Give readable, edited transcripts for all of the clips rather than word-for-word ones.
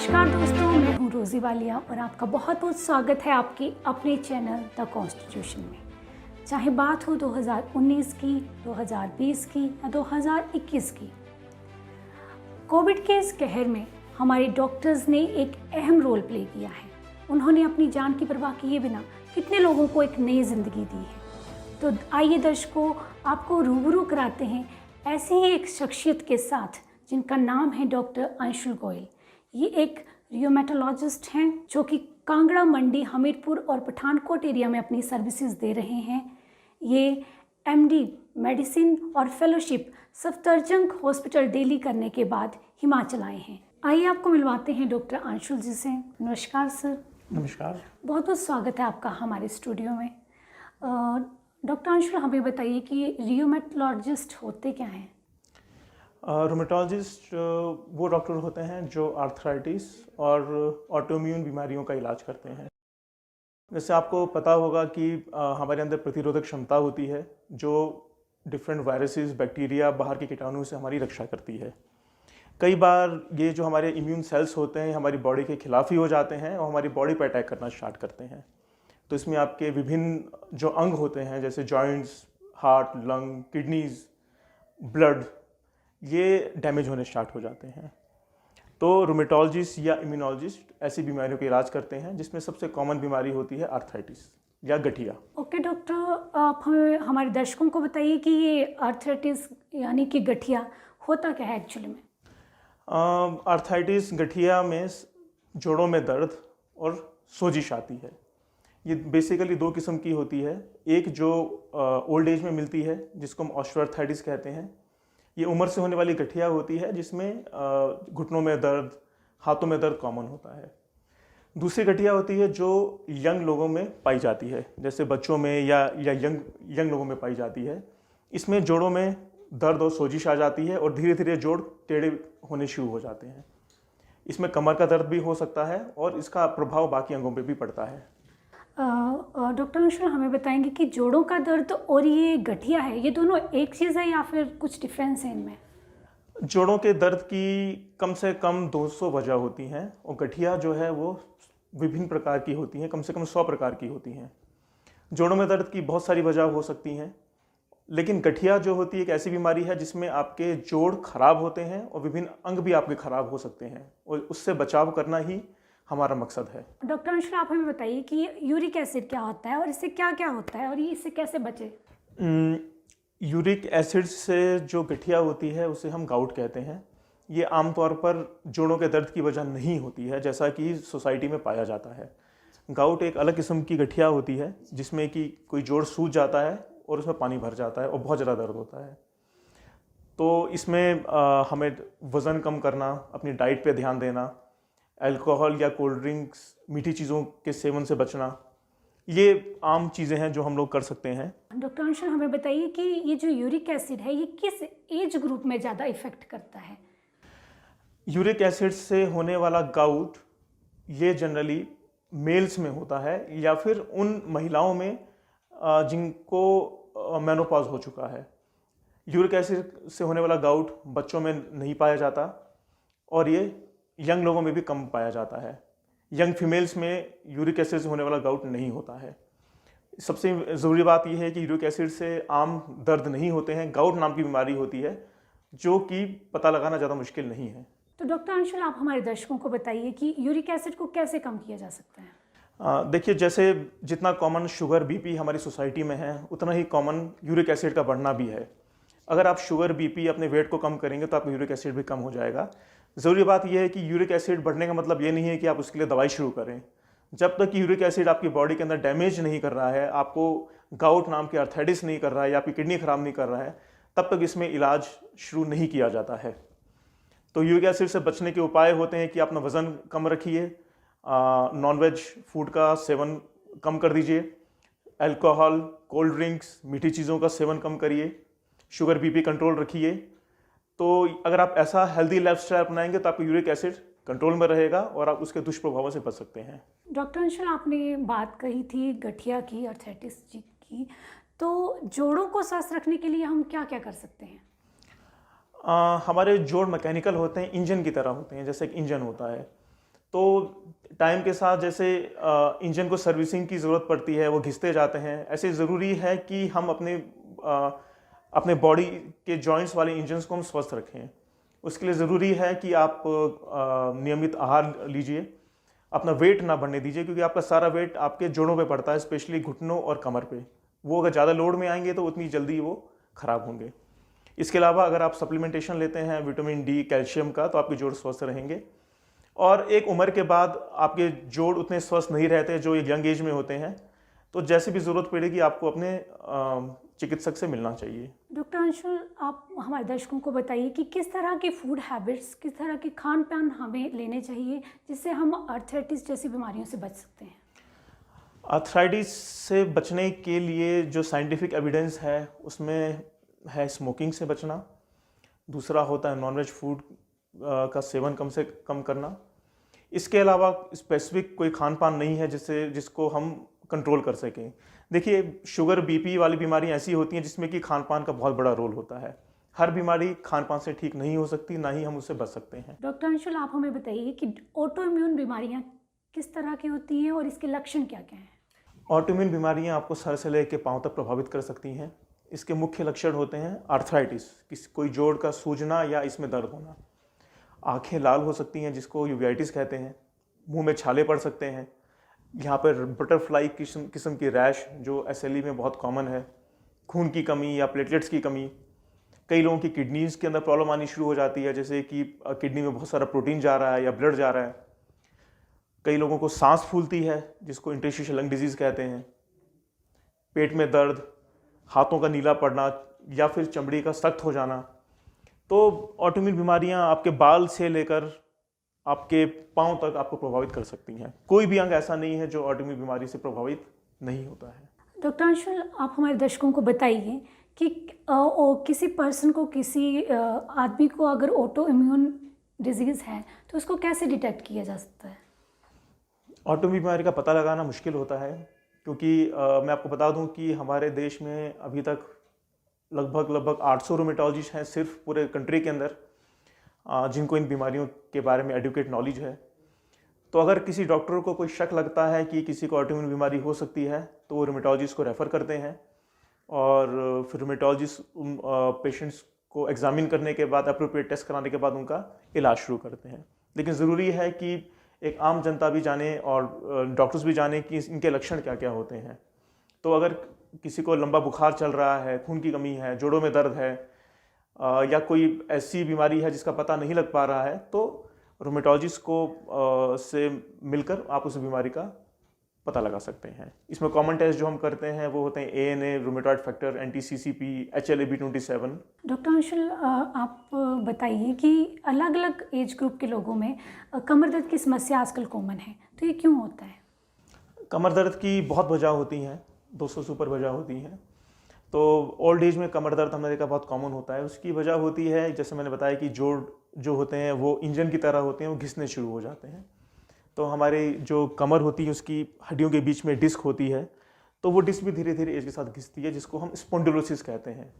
नमस्कार दोस्तों, मैं हूं रोज़ी वालिया और आपका बहुत बहुत स्वागत है आपके अपने चैनल द कॉन्स्टिट्यूशन में। चाहे बात हो 2019 की, 2020 की या 2021 की, कोविड के इस कहर में हमारे डॉक्टर्स ने एक अहम रोल प्ले किया है। उन्होंने अपनी जान की परवाह किए बिना कितने लोगों को एक नई ज़िंदगी दी है। तो आइए दर्शकों, आपको रूबरू कराते हैं ऐसे ही एक शख्सियत के साथ जिनका नाम है डॉक्टर अंशुल गोयल। ये एक रियोमेटोलॉजिस्ट हैं जो कि कांगड़ा, मंडी, हमीरपुर और पठानकोट एरिया में अपनी सर्विसेज दे रहे हैं। ये एमडी मेडिसिन और फेलोशिप सफदरजंग हॉस्पिटल दिल्ली करने के बाद हिमाचल आए हैं। आइए आपको मिलवाते हैं डॉक्टर अंशुल जी से। नमस्कार सर। नमस्कार। बहुत बहुत स्वागत है आपका हमारे स्टूडियो में। डॉक्टर अंशुल, हमें बताइए कि रियोमेटोलॉजिस्ट होते क्या हैं? रोमेटोलॉजिस्ट वो डॉक्टर होते हैं जो आर्थराइटिस और ऑटोइम्यून बीमारियों का इलाज करते हैं। जैसे आपको पता होगा कि हमारे अंदर प्रतिरोधक क्षमता होती है जो डिफरेंट वायरसेस, बैक्टीरिया, बाहर के कीटाणुओं से हमारी रक्षा करती है। कई बार ये जो हमारे इम्यून सेल्स होते हैं हमारी बॉडी के खिलाफ ही हो जाते हैं और हमारी बॉडी पर अटैक करना स्टार्ट करते हैं। तो इसमें आपके विभिन्न जो अंग होते हैं जैसे joints, heart, lung, kidneys, blood, ये डैमेज होने स्टार्ट हो जाते हैं। तो रोमेटोलॉजिस्ट या इम्यूनोलॉजिस्ट ऐसी बीमारियों का इलाज करते हैं जिसमें सबसे कॉमन बीमारी होती है आर्थराइटिस या गठिया। ओके डॉक्टर, आप हमें हमारे दर्शकों को बताइए कि ये आर्थराइटिस यानी कि गठिया होता क्या है एक्चुअली में? आर्थराइटिस, गठिया में जोड़ों में दर्द और सोजिश आती है। ये बेसिकली दो किस्म की होती है। एक जो ओल्ड एज में मिलती है जिसको हम ऑस्टियोआर्थराइटिस कहते हैं। ये उम्र से होने वाली गठिया होती है जिसमें घुटनों में दर्द, हाथों में दर्द कॉमन होता है। दूसरी गठिया होती है जो यंग लोगों में पाई जाती है, जैसे बच्चों में या यंग लोगों में पाई जाती है। इसमें जोड़ों में दर्द और सोजिश आ जाती है और धीरे धीरे जोड़ टेढ़े होने शुरू हो जाते हैं। इसमें कमर का दर्द भी हो सकता है और इसका प्रभाव बाकी अंगों पर भी पड़ता है। डॉक्टर अंशुल, हमें बताएंगे कि जोड़ों का दर्द और ये गठिया है, ये दोनों एक चीज़ है या फिर कुछ डिफरेंस है इनमें? जोड़ों के दर्द की कम से कम 200 वजह होती हैं और गठिया जो है वो विभिन्न प्रकार की होती हैं, कम से कम 100 प्रकार की होती हैं। जोड़ों में दर्द की बहुत सारी वजह हो सकती हैं, लेकिन गठिया जो होती है एक ऐसी बीमारी है जिसमें आपके जोड़ खराब होते हैं और विभिन्न अंग भी आपके खराब हो सकते हैं और उससे बचाव करना ही हमारा मकसद है। डॉक्टर अंशुल, आप हमें बताइए कि यूरिक एसिड क्या होता है और इससे क्या क्या होता है और ये इससे कैसे बचे? यूरिक एसिड से जो गठिया होती है उसे हम गाउट कहते हैं। ये आमतौर पर जोड़ों के दर्द की वजह नहीं होती है जैसा कि सोसाइटी में पाया जाता है। गाउट एक अलग किस्म की गठिया होती है जिसमें कि कोई जोड़ सूज जाता है और उसमें पानी भर जाता है और बहुत ज़्यादा दर्द होता है। तो इसमें हमें वज़न कम करना, अपनी डाइट पे ध्यान देना, अल्कोहल या कोल्ड ड्रिंक्स, मीठी चीज़ों के सेवन से बचना, ये आम चीज़ें हैं जो हम लोग कर सकते हैं। डॉक्टर अंशुल, हमें बताइए कि ये जो यूरिक एसिड है ये किस एज ग्रुप में ज़्यादा इफेक्ट करता है? यूरिक एसिड से होने वाला गाउट ये जनरली मेल्स में होता है या फिर उन महिलाओं में जिनको मेनोपॉज हो चुका है। यूरिक एसिड से होने वाला गाउट बच्चों में नहीं पाया जाता और ये यंग लोगों में भी कम पाया जाता है। यंग फीमेल्स में यूरिक एसिड से होने वाला गाउट नहीं होता है। सबसे ज़रूरी बात यह है कि यूरिक एसिड से आम दर्द नहीं होते हैं, गाउट नाम की बीमारी होती है जो कि पता लगाना ज़्यादा मुश्किल नहीं है। तो डॉक्टर अंशुल, आप हमारे दर्शकों को बताइए कि यूरिक एसिड को कैसे कम किया जा सकता है? देखिए, जैसे जितना कॉमन शुगर, बीपी हमारी सोसाइटी में है उतना ही कॉमन यूरिक एसिड का बढ़ना भी है। अगर आप शुगर, बीपी, अपने वेट को कम करेंगे तो आपका यूरिक एसिड भी कम हो जाएगा। ज़रूरी बात यह है कि यूरिक एसिड बढ़ने का मतलब ये नहीं है कि आप उसके लिए दवाई शुरू करें। जब तक कि यूरिक एसिड आपकी बॉडी के अंदर डैमेज नहीं कर रहा है, आपको गाउट नाम की आर्थराइटिस नहीं कर रहा है या आपकी किडनी खराब नहीं कर रहा है, तब तक इसमें इलाज शुरू नहीं किया जाता है। तो यूरिक एसिड से बचने के उपाय होते हैं कि अपना वज़न कम रखिए, नॉनवेज फूड का सेवन कम कर दीजिए, अल्कोहल, कोल्ड ड्रिंक्स, मीठी चीज़ों का सेवन कम करिए, शुगर, बीपी कंट्रोल रखिए। तो अगर आप ऐसा हेल्दी लाइफस्टाइल अपनाएंगे तो आपका यूरिक एसिड कंट्रोल में रहेगा और आप उसके दुष्प्रभावों से बच सकते हैं। डॉक्टर अंशुल, आपने बात कही थी गठिया की, आर्थराइटिस की, तो जोड़ों को स्वस्थ रखने के लिए हम क्या क्या कर सकते हैं? हमारे जोड़ मैकेनिकल होते हैं, इंजन की तरह होते हैं, जैसे एक इंजन होता है। तो टाइम के साथ जैसे इंजन को सर्विसिंग की ज़रूरत पड़ती है, वो घिसते जाते हैं, ऐसे ज़रूरी है कि हम अपने बॉडी के जॉइंट्स वाले इंजन्स को हम स्वस्थ रखें। उसके लिए ज़रूरी है कि आप नियमित आहार लीजिए, अपना वेट ना बढ़ने दीजिए, क्योंकि आपका सारा वेट आपके जोड़ों पे पड़ता है, स्पेशली घुटनों और कमर पे। वो अगर ज़्यादा लोड में आएंगे तो उतनी जल्दी वो ख़राब होंगे। इसके अलावा अगर आप सप्लीमेंटेशन लेते हैं विटामिन डी, कैल्शियम का, तो आपके जोड़ स्वस्थ रहेंगे। और एक उम्र के बाद आपके जोड़ उतने स्वस्थ नहीं रहते जो एक यंग एज में होते हैं, तो जैसे भी ज़रूरत पड़ेगी आपको अपने चिकित्सक से मिलना चाहिए। डॉक्टर अंशुल, आप हमारे दर्शकों को बताइए कि किस तरह की फूड हैबिट्स, किस तरह के खान पान हमें लेने चाहिए जिससे हम आर्थराइटिस जैसी बीमारियों से बच सकते हैं। आर्थराइटिस से बचने के लिए जो साइंटिफिक एविडेंस है उसमें है स्मोकिंग से बचना, दूसरा होता है नॉनवेज फूड का सेवन कम से कम करना। इसके अलावा स्पेसिफिक कोई खान पान नहीं है जिसको हम कंट्रोल कर सकें। देखिए, शुगर बीपी वाली बीमारी ऐसी होती हैं जिसमें कि खान पान का बहुत बड़ा रोल होता है। हर बीमारी खान पान से ठीक नहीं हो सकती, ना ही हम उससे बच सकते हैं। डॉक्टर अंशुल, आप हमें बताइए कि ऑटो इम्यून बीमारियां किस तरह की होती हैं और इसके लक्षण क्या क्या हैं। ऑटोइम्यून बीमारियां आपको सर से लेकर पांव तक प्रभावित कर सकती हैं। इसके मुख्य लक्षण होते हैं आर्थराइटिस, कोई जोड़ का सूजना या इसमें दर्द होना, आंखें लाल हो सकती हैं जिसको यूवेटिस कहते हैं, मुंह में छाले पड़ सकते हैं, यहाँ पर बटरफ्लाई किस्म की रैश जो एसएलई में बहुत कॉमन है, खून की कमी या प्लेटलेट्स की कमी, कई लोगों की किडनीज़ के अंदर प्रॉब्लम आनी शुरू हो जाती है, जैसे कि किडनी में बहुत सारा प्रोटीन जा रहा है या ब्लड जा रहा है, कई लोगों को सांस फूलती है जिसको इंटरस्टिशियल लंग डिजीज़ कहते हैं, पेट में दर्द, हाथों का नीला पड़ना या फिर चमड़ी का सख्त हो जाना। तो ऑटोइम्यून बीमारियां आपके बाल से लेकर आपके पांव तक आपको प्रभावित कर सकती हैं। कोई भी अंग ऐसा नहीं है जो ऑटोइम्यून बीमारी से प्रभावित नहीं होता है। डॉक्टर अंशुल, आप हमारे दर्शकों को बताइए कि किसी पर्सन को, किसी आदमी को अगर ऑटो इम्यून डिजीज़ है तो उसको कैसे डिटेक्ट किया जा सकता है। ऑटोइम्यून बीमारी का पता लगाना मुश्किल होता है, क्योंकि मैं आपको बता दूं कि हमारे देश में अभी तक लगभग 800 रूमेटोलॉजिस्ट हैं सिर्फ पूरे कंट्री के अंदर, जिनको इन बीमारियों के बारे में एडुकेट नॉलेज है। तो अगर किसी डॉक्टर को कोई शक लगता है कि किसी को ऑटोइम्यून बीमारी हो सकती है तो वो रूमेटोलॉजिस्ट को रेफ़र करते हैं, और फिर रूमेटोलॉजिस्ट पेशेंट्स को एग्जामिन करने के बाद, अप्रोप्रिएट टेस्ट कराने के बाद उनका इलाज शुरू करते हैं। लेकिन ज़रूरी है कि एक आम जनता भी जाने और डॉक्टर्स भी जाने कि इनके लक्षण क्या क्या होते हैं। तो अगर किसी को लंबा बुखार चल रहा है, खून की कमी है, जोड़ों में दर्द है, या कोई ऐसी बीमारी है जिसका पता नहीं लग पा रहा है, तो रूमेटोलॉजिस्ट को से मिलकर आप उस बीमारी का पता लगा सकते हैं। इसमें कॉमन टेस्ट जो हम करते हैं वो होते हैं ANA, rheumatoid factor, NTCCP, HLA-B27। Doctor Anshul, आप बताइए कि अलग अलग एज ग्रुप के लोगों में कमर दर्द की समस्या आजकल कॉमन है, तो ये क्यों होता है। कमर दर्द की बहुत वजह होती हैं, 200 से ऊपर वजह होती हैं। तो ओल्ड एज में कमर दर्द हमने देखा बहुत कॉमन होता है। उसकी वजह होती है, जैसे मैंने बताया कि जोड़ जो होते हैं वो इंजन की तरह होते हैं, वो घिसने शुरू हो जाते हैं। तो हमारे जो कमर होती है उसकी हड्डियों के बीच में डिस्क होती है, तो वो डिस्क भी धीरे धीरे एज के साथ घिसती है, जिसको हम स्पॉन्डिलोसिस कहते हैं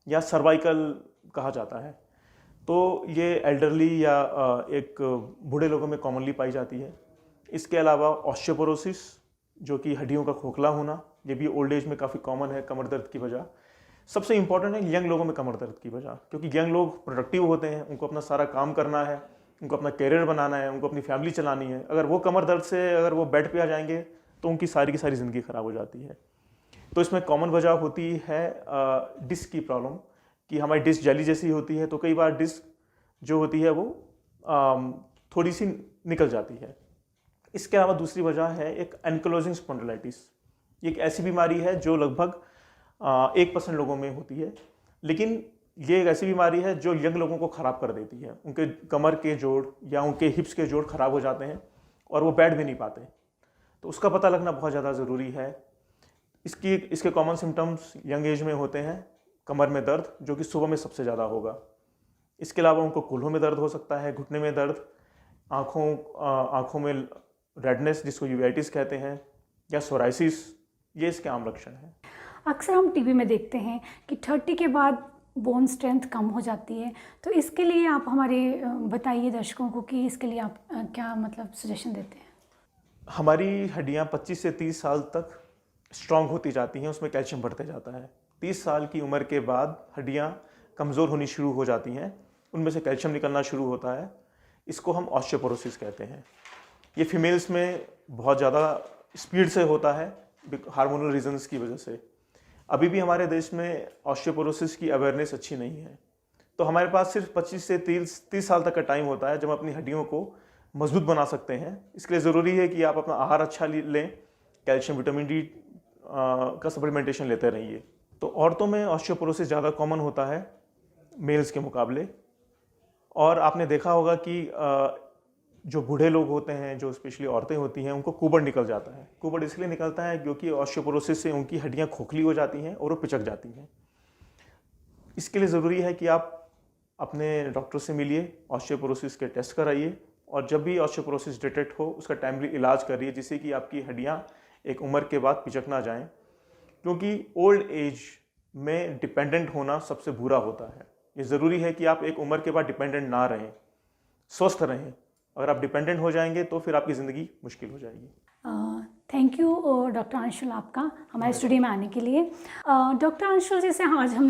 या सर्वाइकल कहा जाता है। तो ये एल्डरली या एक बूढ़े लोगों में कॉमनली पाई जाती है। इसके अलावा ऑस्टियोपोरोसिस, जो कि हड्डियों का खोखला होना, ये भी ओल्ड एज में काफ़ी कॉमन है कमर दर्द की वजह। सबसे इंपॉर्टेंट है यंग लोगों में कमर दर्द की वजह, क्योंकि यंग लोग प्रोडक्टिव होते हैं, उनको अपना सारा काम करना है, उनको अपना कैरियर बनाना है, उनको अपनी फैमिली चलानी है। अगर वो कमर दर्द से अगर वो बेड पे आ जाएंगे तो उनकी सारी की सारी ज़िंदगी ख़राब हो जाती है। तो इसमें कॉमन वजह होती है डिस्क की प्रॉब्लम, कि हमारी डिस्क जेली जैसी होती है, तो कई बार डिस्क जो होती है वो थोड़ी सी निकल जाती है। इसके अलावा दूसरी वजह है एक एनक्लोजिंग स्पॉन्डिलाइटिस। ये एक ऐसी बीमारी है जो लगभग 1% लोगों में होती है, लेकिन ये एक ऐसी बीमारी है जो यंग लोगों को ख़राब कर देती है। उनके कमर के जोड़ या उनके हिप्स के जोड़ ख़राब हो जाते हैं और वो बैठ भी नहीं पाते। तो उसका पता लगना बहुत ज़्यादा ज़रूरी है। इसके कॉमन सिम्टम्स यंग एज में होते हैं कमर में दर्द, जो कि सुबह में सबसे ज़्यादा होगा। इसके अलावा उनको कूल्हों में दर्द हो सकता है, घुटने में दर्द, आँखों में रेडनेस जिसको यूवेटिस कहते हैं, या सोराइसिस, ये इसके आम लक्षण हैं। अक्सर हम टीवी में देखते हैं कि 30 के बाद बोन स्ट्रेंथ कम हो जाती है। तो इसके लिए आप हमारे बताइए दर्शकों को कि इसके लिए आप क्या मतलब सजेशन देते हैं? हमारी हड्डियां 25 से 30 साल तक स्ट्रांग होती जाती हैं, उसमें कैल्शियम बढ़ते जाता है। 30 साल की उम्र के बाद हड्डियां कमज़ोर होनी शुरू हो जाती हैं, उनमें से कैल्शियम निकलना शुरू होता है। इसको हम ऑस्टियोपोरोसिस कहते हैं। ये फीमेल्स में बहुत ज़्यादा स्पीड से होता है हार्मोनल रीजंस की वजह से। अभी भी हमारे देश में ऑस्टियोपोरोसिस की अवेयरनेस अच्छी नहीं है। तो हमारे पास सिर्फ 25 से 30 साल तक का टाइम होता है जब हम अपनी हड्डियों को मजबूत बना सकते हैं। इसके लिए ज़रूरी है कि आप अपना आहार अच्छा लें, कैल्शियम विटामिन डी का सप्लीमेंटेशन लेते रहिए। तो औरतों में ऑस्टियोपोरोसिस ज़्यादा कॉमन होता है मेल्स के मुकाबले। और आपने देखा होगा कि जो बूढ़े लोग होते हैं, जो स्पेशली औरतें होती हैं, उनको कुबड़ निकल जाता है। कुबड़ इसलिए निकलता है क्योंकि ऑस्टियोपोरोसिस से उनकी हड्डियां खोखली हो जाती हैं और वो पिचक जाती हैं। इसके लिए ज़रूरी है कि आप अपने डॉक्टर से मिलिए, ऑस्टियोपोरोसिस के टेस्ट कराइए और जब भी ऑस्टियोपोरोसिस डिटेक्ट हो उसका टाइमली इलाज करिए, जिससे कि आपकी हड्डियां एक उम्र के बाद पिचक ना जाएं। क्योंकि ओल्ड एज में डिपेंडेंट होना सबसे बुरा होता है। ये ज़रूरी है कि आप एक उम्र के बाद डिपेंडेंट ना रहें, स्वस्थ रहें। अगर आप डिपेंडेंट हो जाएंगे तो फिर आपकी ज़िंदगी मुश्किल हो जाएगी। थैंक यू डॉक्टर अंशुल आपका हमारे स्टूडियो में आने के लिए। डॉक्टर अंशुल, जैसे आज हम